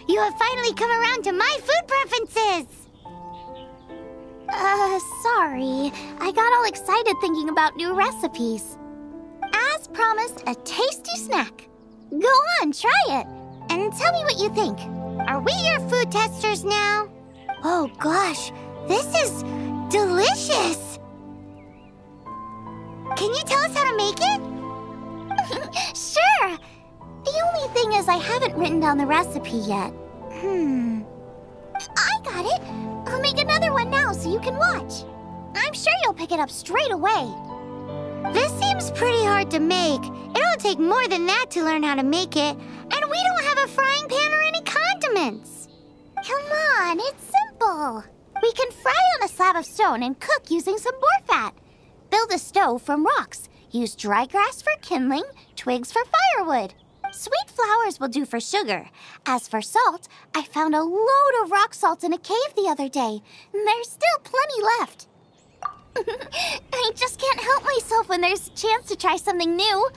You have finally come around to my food preferences! Sorry. I got all excited thinking about new recipes. As promised, a tasty snack. Go on, try it. And tell me what you think. Are we your food testers now? Oh gosh, this is delicious! Can you tell us how to make it? Sure! The only thing is I haven't written down the recipe yet. I got it! I'll make another one now so you can watch. I'm sure you'll pick it up straight away. This seems pretty hard to make. It'll take more than that to learn how to make it. And we don't have a frying pan or any condiments. Come on, it's simple. We can fry on a slab of stone and cook using some boar fat. Build a stove from rocks. Use dry grass for kindling, twigs for firewood. Sweet flowers will do for sugar. As for salt, I found a load of rock salt in a cave the other day. And there's still plenty left. I just can't help myself when there's a chance to try something new.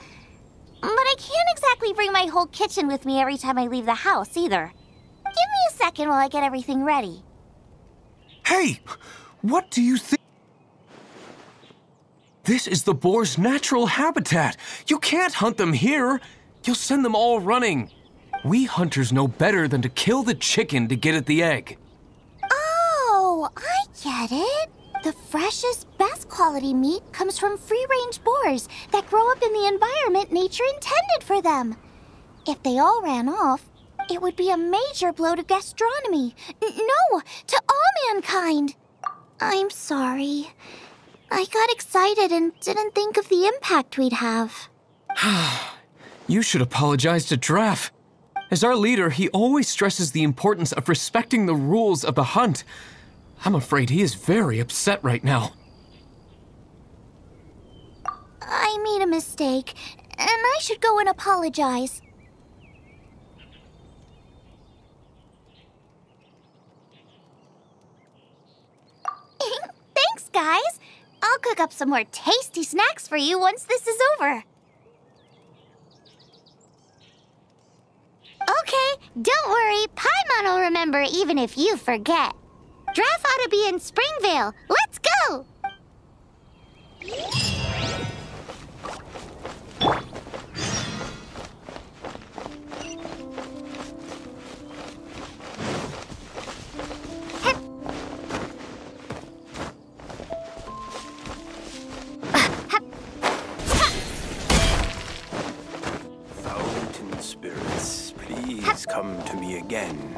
But I can't exactly bring my whole kitchen with me every time I leave the house, either. Give me a second while I get everything ready. Hey! What do you think? This is the boar's natural habitat. You can't hunt them here. You'll send them all running. We hunters know better than to kill the chicken to get at the egg. Oh, I get it. The freshest, best quality meat comes from free-range boars that grow up in the environment nature intended for them. If they all ran off, it would be a major blow to gastronomy. No, to all mankind. I'm sorry. I got excited and didn't think of the impact we'd have. You should apologize to Draff. As our leader, he always stresses the importance of respecting the rules of the hunt. I'm afraid he is very upset right now. I made a mistake, and I should go and apologize. Thanks, guys. I'll cook up some more tasty snacks for you once this is over. Okay, don't worry. Paimon will remember even if you forget. Draff ought to be in Springvale. Let's go! Fountain spirits, please come to me again.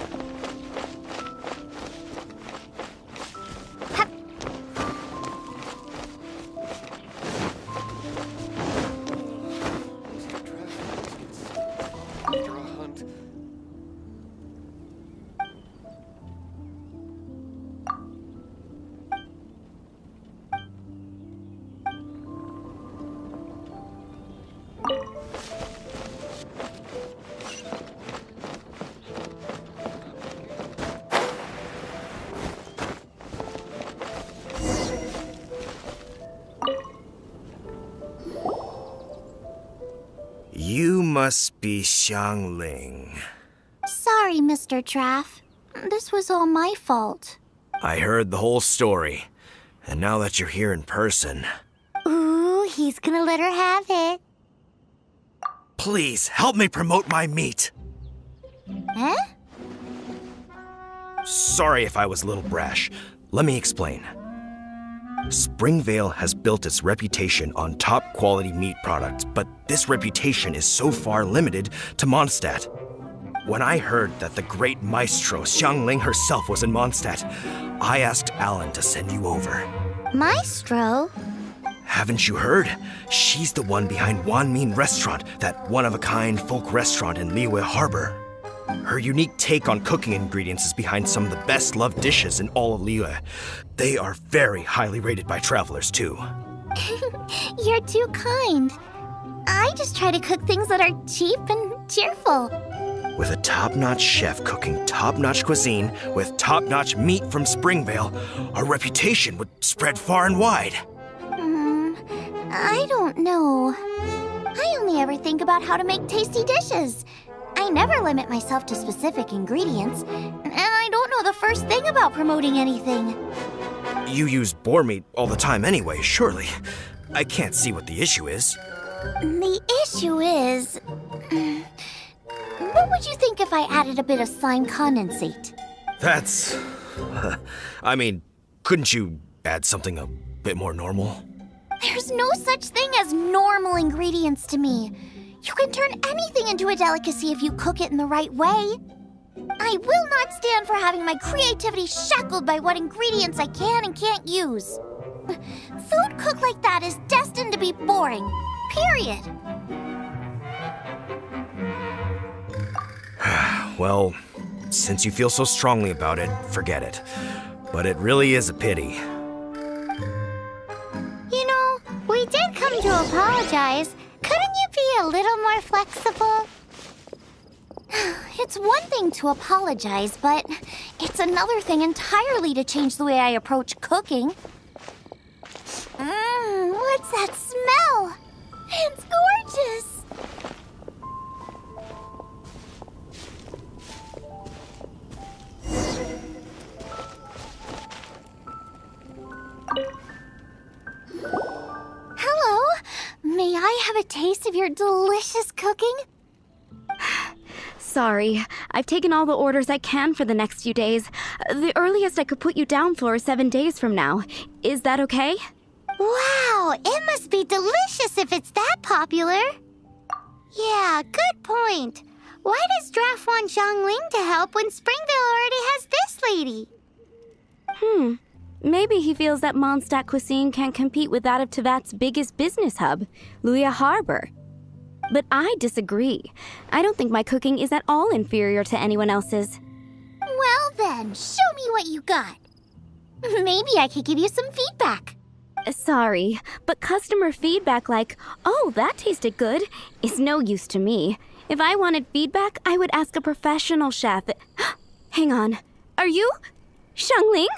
You must be Xiangling. Sorry, Mr. Draff. This was all my fault. I heard the whole story, and now that you're here in person... Ooh, he's gonna let her have it. Please, help me promote my meat! Huh? Sorry if I was a little brash. Let me explain. Springvale has built its reputation on top-quality meat products, but this reputation is so far limited to Mondstadt. When I heard that the great maestro Xiangling herself was in Mondstadt, I asked Alan to send you over. Maestro? Haven't you heard? She's the one behind Wanmin Restaurant, that one-of-a-kind folk restaurant in Liyue Harbor. Her unique take on cooking ingredients is behind some of the best-loved dishes in all of Liyue. They are very highly rated by travelers, too. You're too kind. I just try to cook things that are cheap and cheerful. With a top-notch chef cooking top-notch cuisine with top-notch meat from Springvale, our reputation would spread far and wide. I don't know. I only ever think about how to make tasty dishes. I never limit myself to specific ingredients, and I don't know the first thing about promoting anything. You use boar meat all the time anyway, surely. I can't see what the issue is. The issue is... What would you think if I added a bit of slime condensate? That's... I mean, couldn't you add something a bit more normal? There's no such thing as normal ingredients to me. You can turn anything into a delicacy if you cook it in the right way. I will not stand for having my creativity shackled by what ingredients I can and can't use. Food cooked like that is destined to be boring. Period. Well, since you feel so strongly about it, forget it. But it really is a pity. You know, we did come to apologize. Couldn't you be a little more flexible? It's one thing to apologize, but it's another thing entirely to change the way I approach cooking. What's that smell? It's gorgeous! Hello, may I have a taste of your delicious cooking? Sorry, I've taken all the orders I can for the next few days. The earliest I could put you down for is 7 days from now. Is that okay? Wow, it must be delicious if it's that popular. Yeah, good point. Why does Draft want Xiangling to help when Springvale already has this lady? Maybe he feels that Mondstadt cuisine can't compete with that of Tevat's biggest business hub, Luya Harbor. But I disagree. I don't think my cooking is at all inferior to anyone else's. Well then, show me what you got. Maybe I could give you some feedback. Sorry, but customer feedback like, "Oh, that tasted good," is no use to me. If I wanted feedback, I would ask a professional chef. Hang on. Are you Xiangling?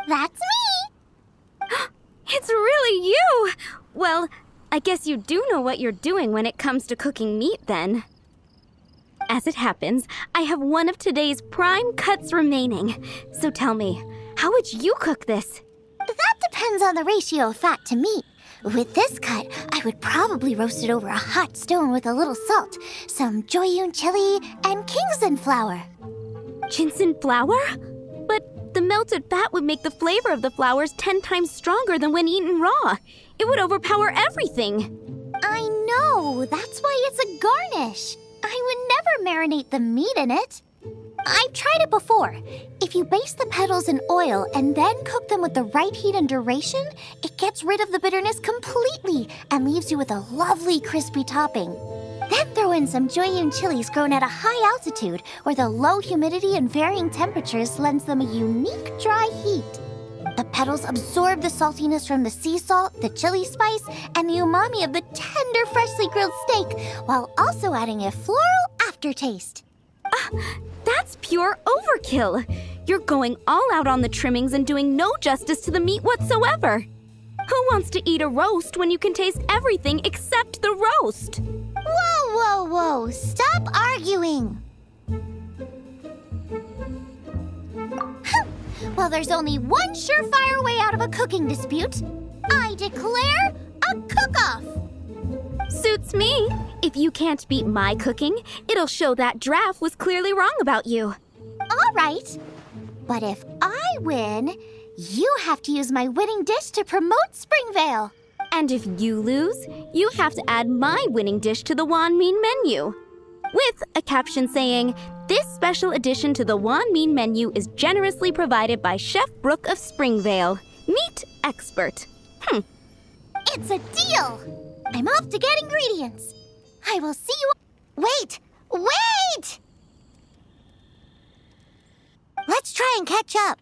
That's me! It's really you! Well, I guess you do know what you're doing when it comes to cooking meat, then. As it happens, I have one of today's prime cuts remaining. So tell me, how would you cook this? That depends on the ratio of fat to meat. With this cut, I would probably roast it over a hot stone with a little salt, some Joyun chili, and Kingston flour. Ginseng flour? But the melted fat would make the flavor of the flowers 10 times stronger than when eaten raw. It would overpower everything. I know, that's why it's a garnish. I would never marinate the meat in it. I've tried it before. If you baste the petals in oil and then cook them with the right heat and duration, it gets rid of the bitterness completely and leaves you with a lovely crispy topping. Then throw in some Joyun chilies grown at a high altitude where the low humidity and varying temperatures lends them a unique dry heat. The petals absorb the saltiness from the sea salt, the chili spice, and the umami of the tender, freshly grilled steak, while also adding a floral aftertaste. That's pure overkill. You're going all out on the trimmings and doing no justice to the meat whatsoever. Who wants to eat a roast when you can taste everything except the roast? Whoa, whoa, whoa! Stop arguing! Well, there's only one surefire way out of a cooking dispute. I declare a cook-off! Suits me. If you can't beat my cooking, it'll show that Draft was clearly wrong about you. All right. But if I win, you have to use my winning dish to promote Springvale. And if you lose, you have to add my winning dish to the Wan Min menu. With a caption saying, "This special addition to the Wan Min menu is generously provided by Chef Brooke of Springvale, meat expert." It's a deal! I'm off to get ingredients. I will see you... Wait! Wait! Let's try and catch up.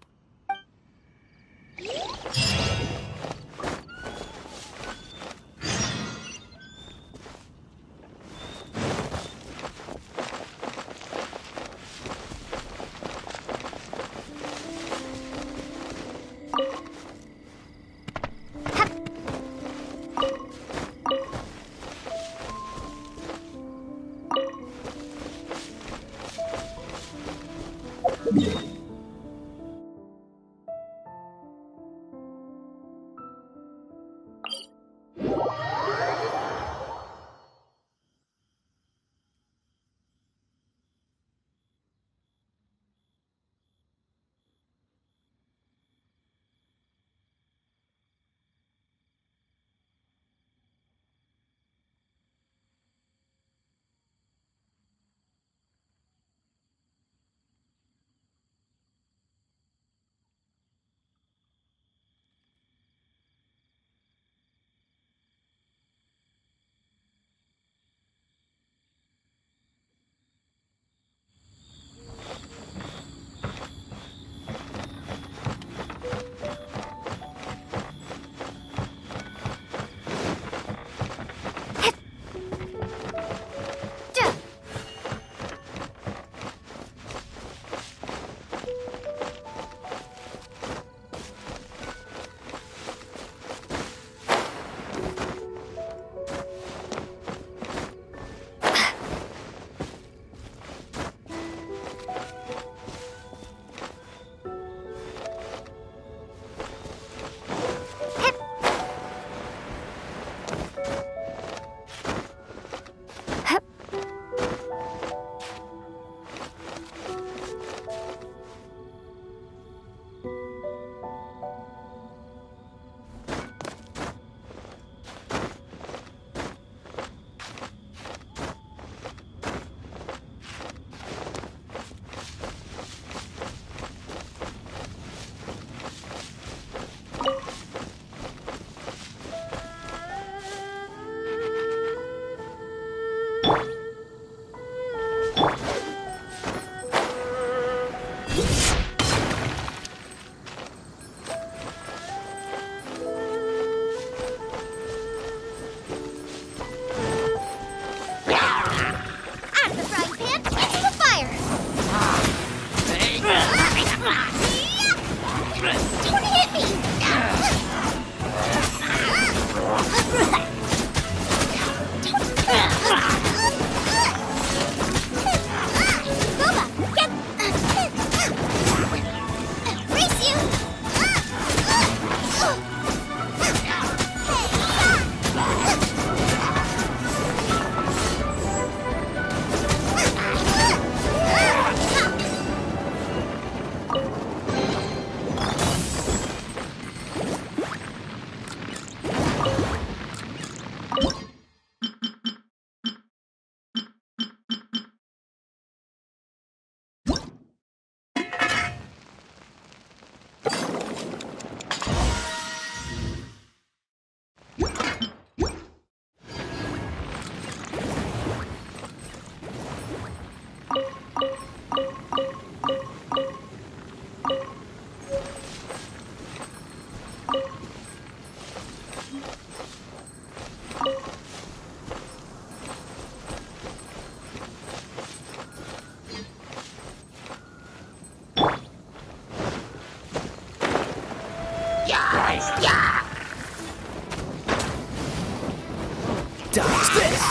Dodge this!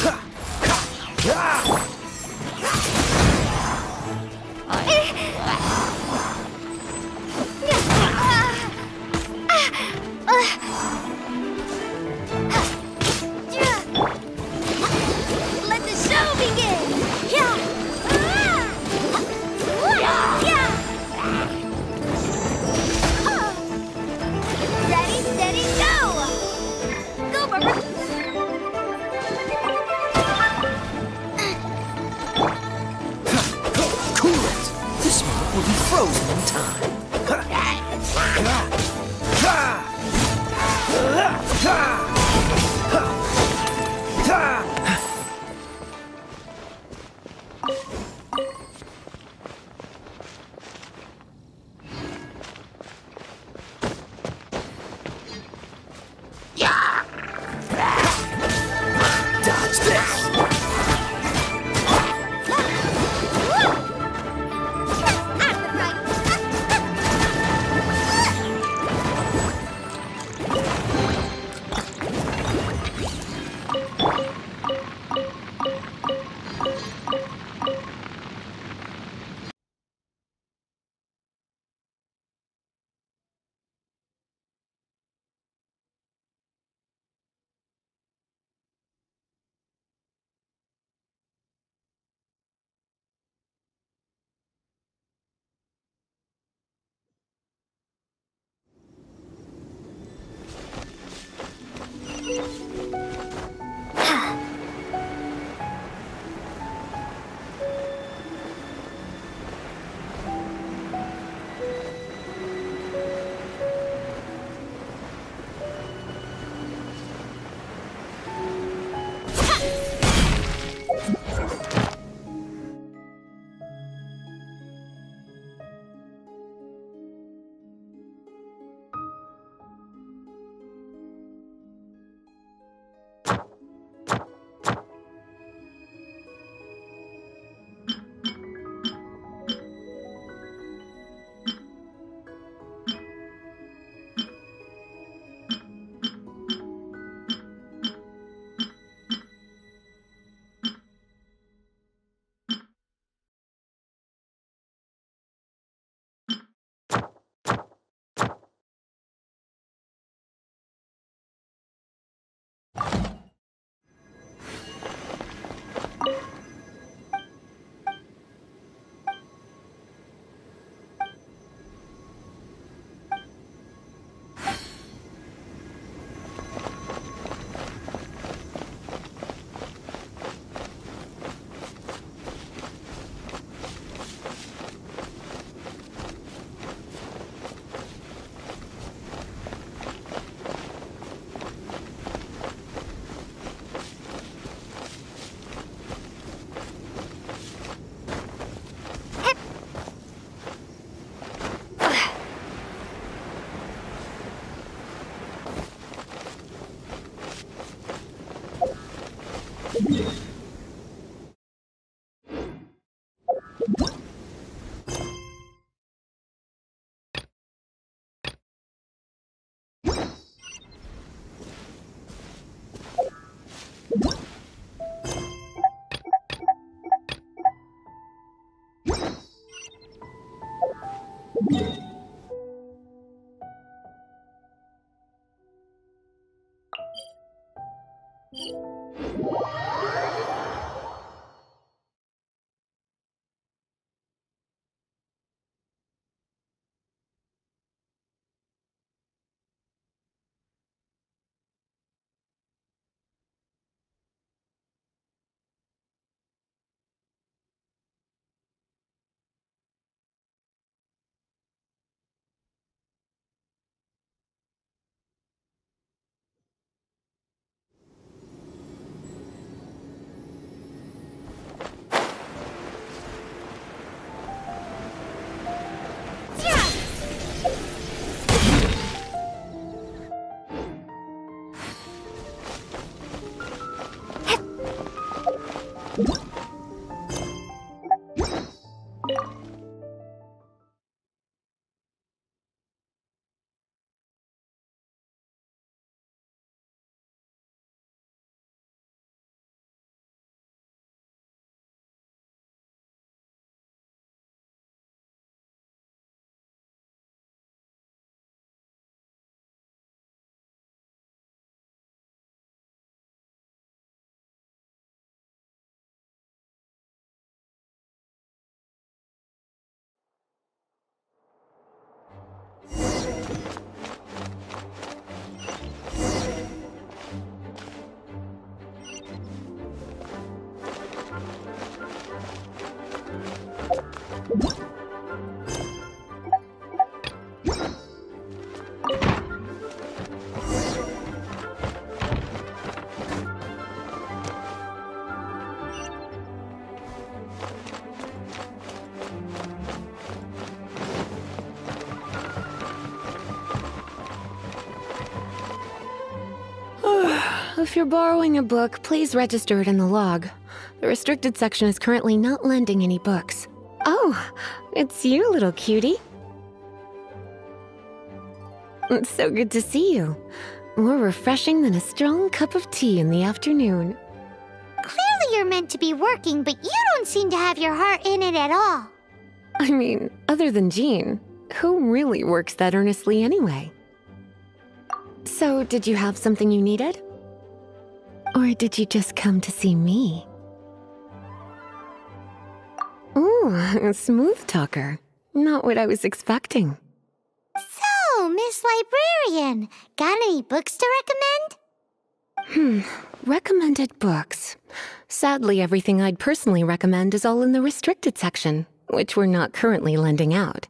Ha! Ah! Let the show begin! Ready, steady, go! Go, Barbara! Cool it! This moment will be frozen in time. Dodge this! If you're borrowing a book, please register it in the log. The restricted section is currently not lending any books. Oh, it's you, little cutie. It's so good to see you. More refreshing than a strong cup of tea in the afternoon. Clearly you're meant to be working, but you don't seem to have your heart in it at all. I mean, other than Jean, who really works that earnestly anyway? So, did you have something you needed? Or did you just come to see me? Ooh, a smooth talker. Not what I was expecting. So, Miss Librarian, got any books to recommend? Recommended books. Sadly, everything I'd personally recommend is all in the restricted section, which we're not currently lending out.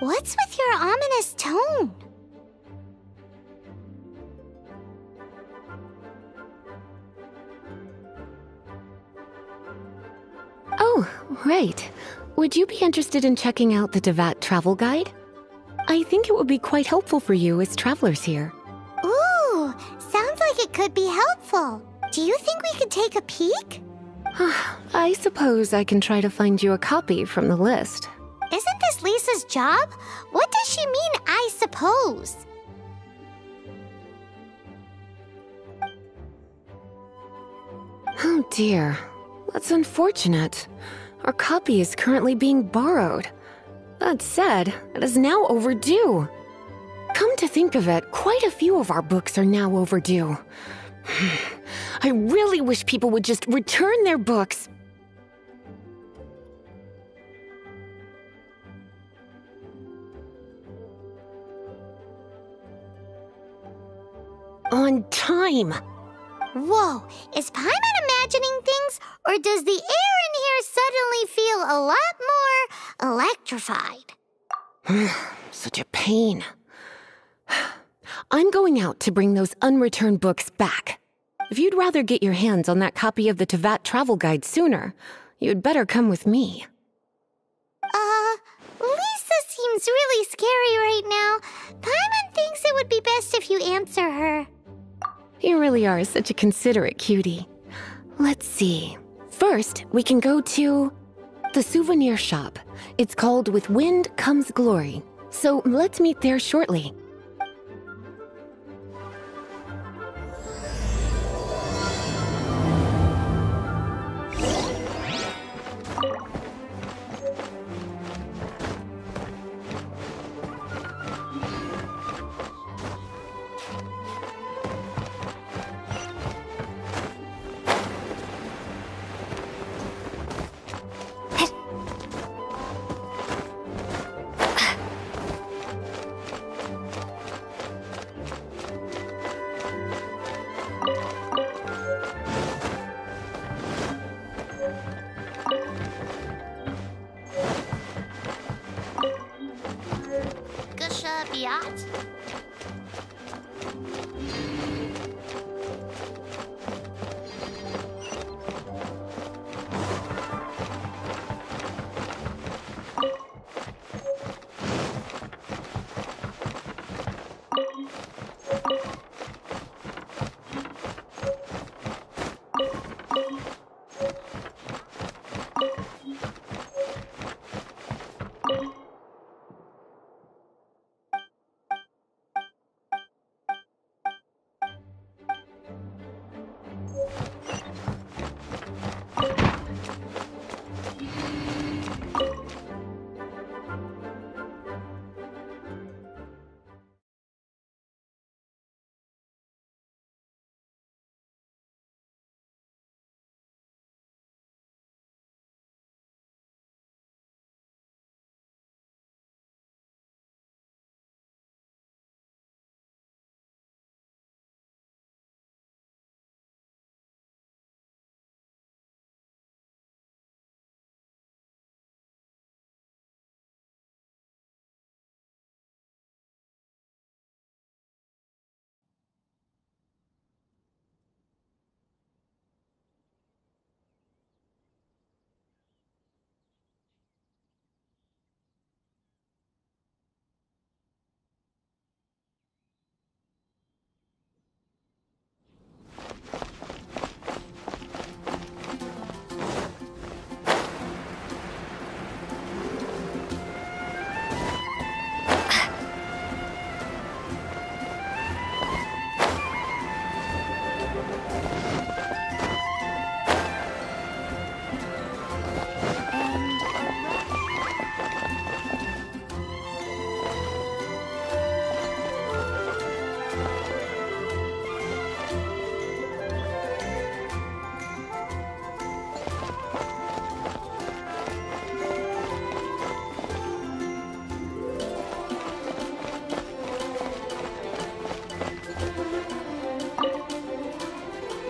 What's with your ominous tone? Oh, right. Would you be interested in checking out the Tevat travel guide? I think it would be quite helpful for you as travelers here. Ooh, sounds like it could be helpful. Do you think we could take a peek? I suppose I can try to find you a copy from the list. Isn't this Lisa's job? What does she mean, I suppose? Oh dear, that's unfortunate. Our copy is currently being borrowed. That said, it is now overdue. Come to think of it, quite a few of our books are now overdue. I really wish people would just return their books. On time. Whoa, is Paimon imagining things, or does the air in here suddenly feel a lot more electrified? Such a pain. I'm going out to bring those unreturned books back. If you'd rather get your hands on that copy of the Tevat travel guide sooner, you'd better come with me. Lisa seems really scary right now. Paimon thinks it would be best if you answer her. You really are such a considerate cutie. Let's see. First, we can go to the souvenir shop. It's called With Wind Comes Glory. So let's meet there shortly. idiot.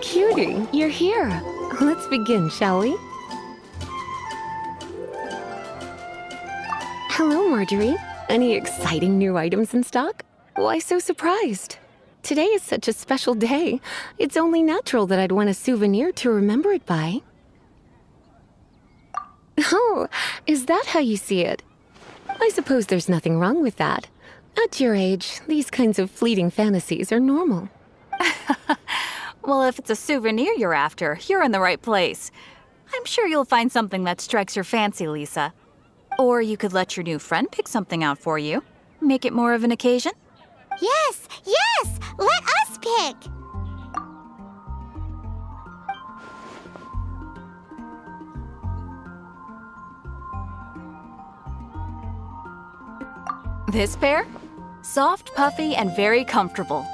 Cutie, you're here. Let's begin, shall we? Hello, Marjorie. Any exciting new items in stock? Why so surprised? Today is such a special day. It's only natural that I'd want a souvenir to remember it by. Oh, is that how you see it? I suppose there's nothing wrong with that. At your age, these kinds of fleeting fantasies are normal. Well, if it's a souvenir you're after, you're in the right place. I'm sure you'll find something that strikes your fancy, Lisa. Or you could let your new friend pick something out for you. Make it more of an occasion. Yes, yes! Let us pick! This pair? Soft, puffy, and very comfortable.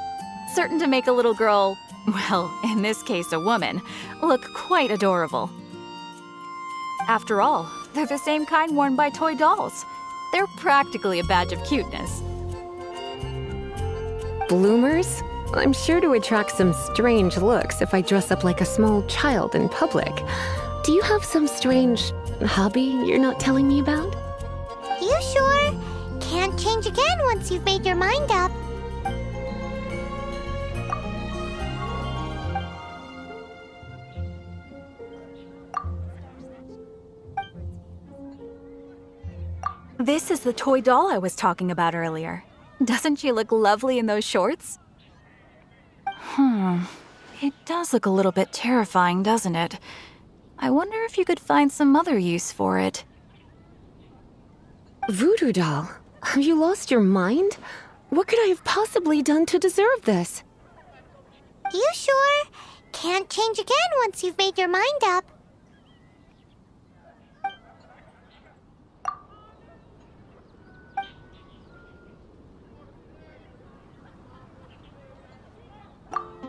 Certain to make a little girl, well, in this case a woman, look quite adorable. After all, they're the same kind worn by toy dolls. They're practically a badge of cuteness. Bloomers? I'm sure to attract some strange looks if I dress up like a small child in public. Do you have some strange hobby you're not telling me about? You sure? Can't change again once you've made your mind up. This is the toy doll I was talking about earlier. Doesn't she look lovely in those shorts? It does look a little bit terrifying, doesn't it? I wonder if you could find some other use for it. Voodoo doll? Have you lost your mind? What could I have possibly done to deserve this? You sure? Can't change again once you've made your mind up.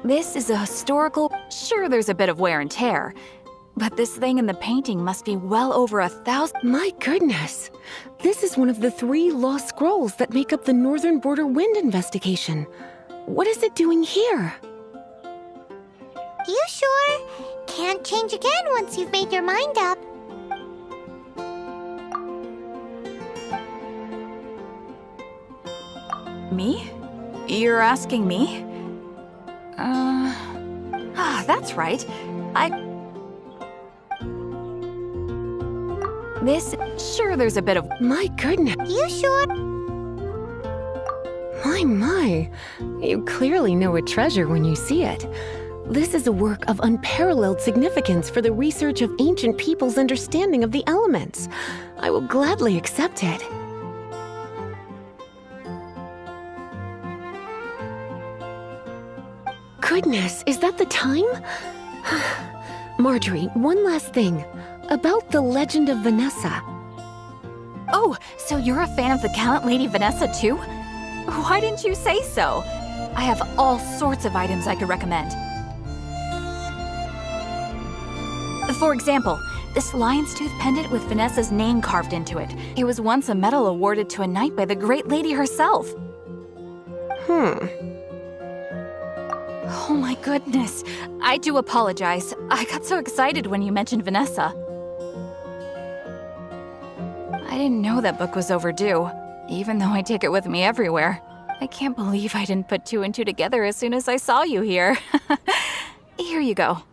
This is a historical... Sure, there's a bit of wear and tear, but this thing in the painting must be well over 1,000... My goodness! This is one of the 3 lost scrolls that make up the Northern Border Wind investigation. What is it doing here? You sure? Can't change again once you've made your mind up. Me? You're asking me? That's right. Sure, there's a bit of... My goodness. You sure? My. You clearly know a treasure when you see it. This is a work of unparalleled significance for the research of ancient people's understanding of the elements. I will gladly accept it. Goodness, is that the time? Marjorie, one last thing. About the legend of Vanessa. Oh, so you're a fan of the gallant Lady Vanessa too? Why didn't you say so? I have all sorts of items I could recommend. For example, this lion's tooth pendant with Vanessa's name carved into it. It was once a medal awarded to a knight by the great lady herself. Oh my goodness. I do apologize. I got so excited when you mentioned Vanessa. I didn't know that book was overdue, even though I take it with me everywhere. I can't believe I didn't put two and two together as soon as I saw you here. Here you go.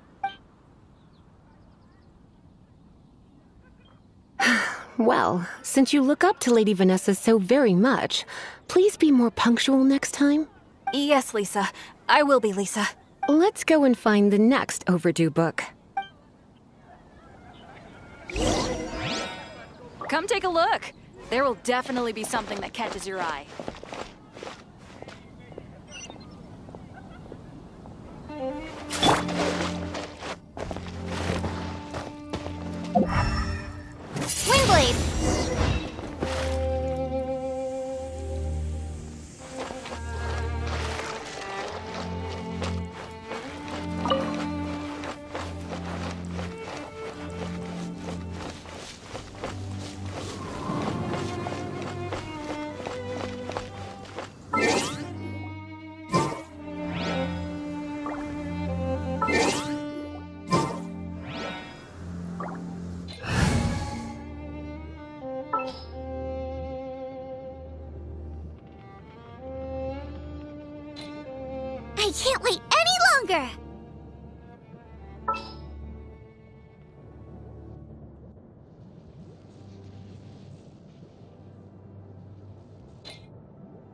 Well, since you look up to Lady Vanessa so very much, please be more punctual next time. Yes, Lisa. I will be, Lisa. Let's go and find the next overdue book. Come take a look. There will definitely be something that catches your eye. Swingblade! I can't wait any longer!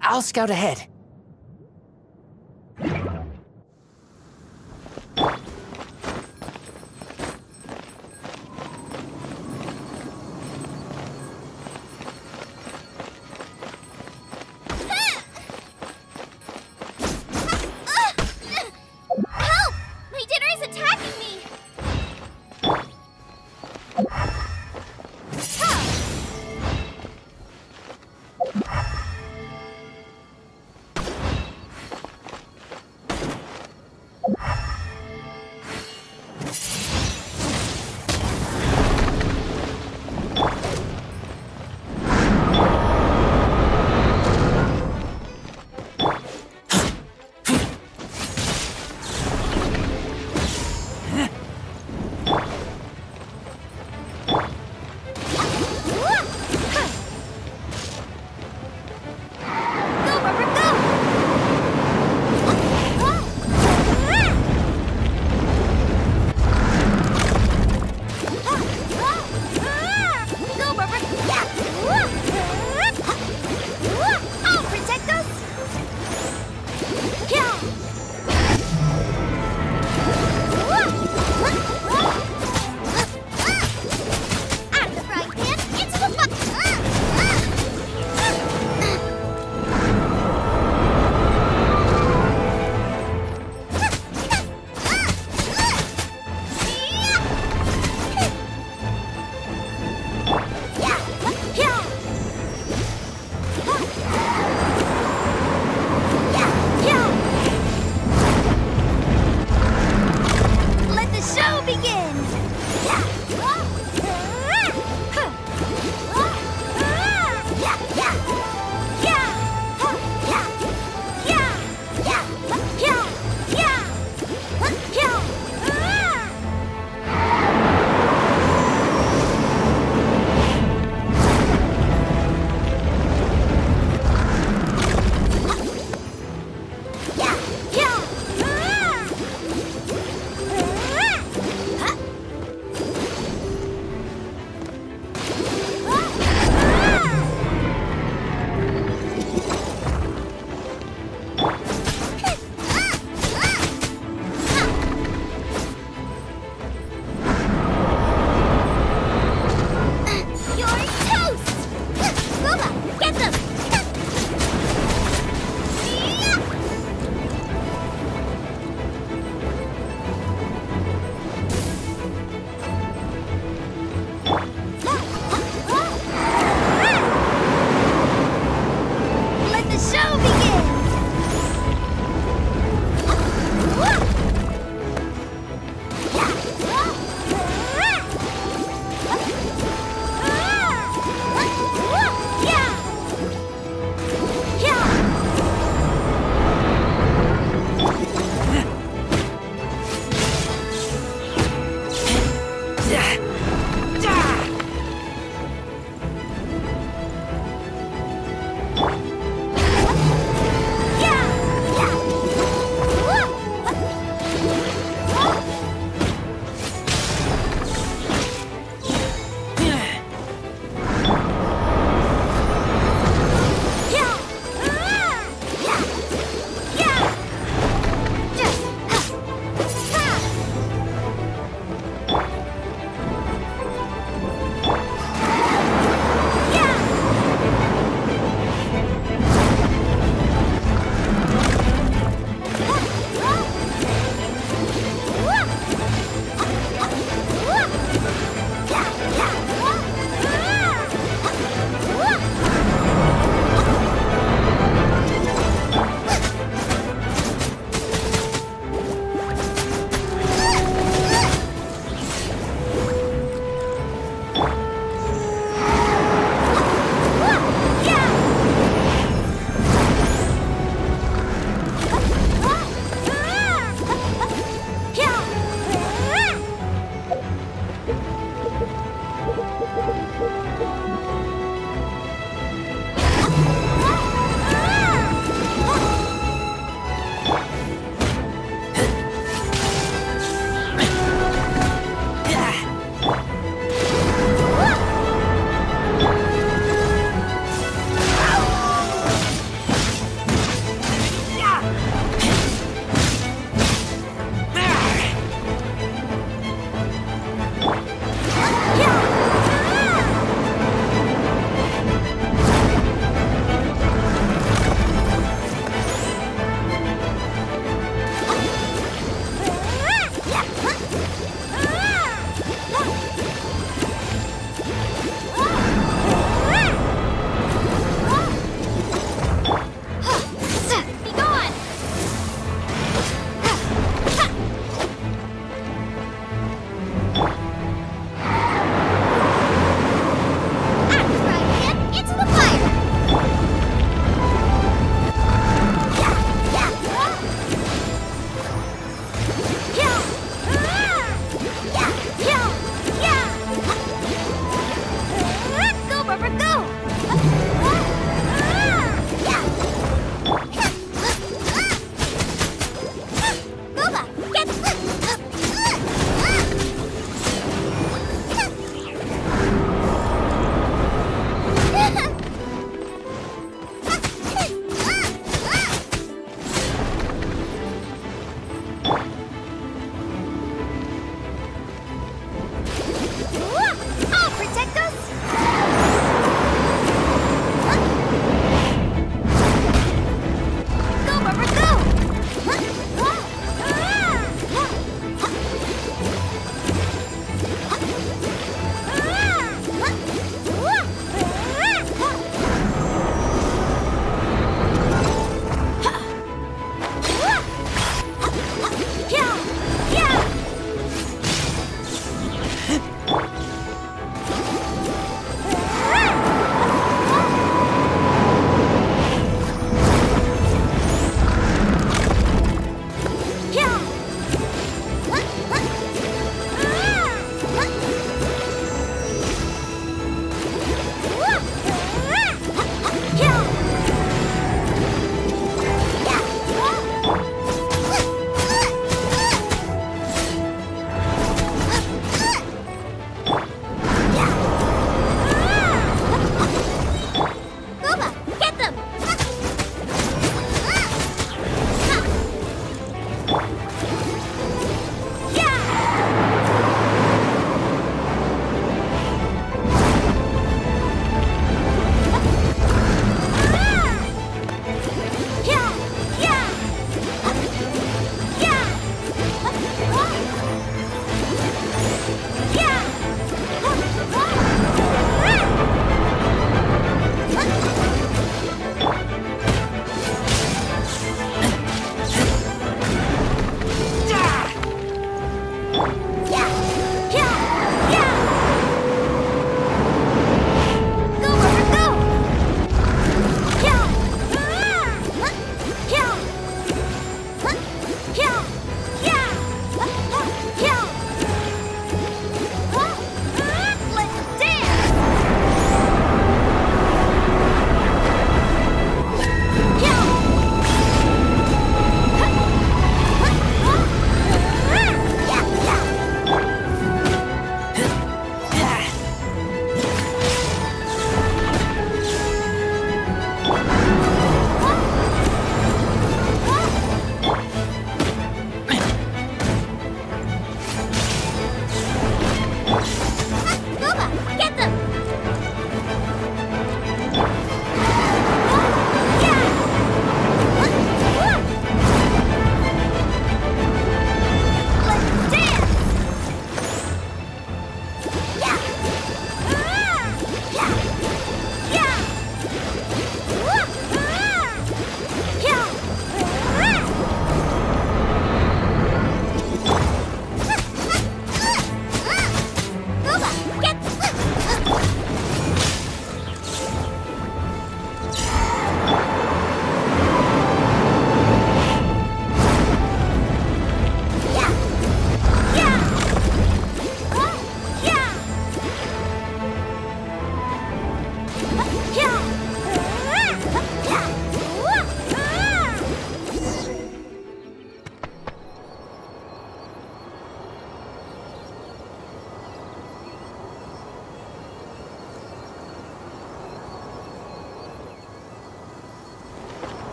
I'll scout ahead. Help! My dinner is attacking me!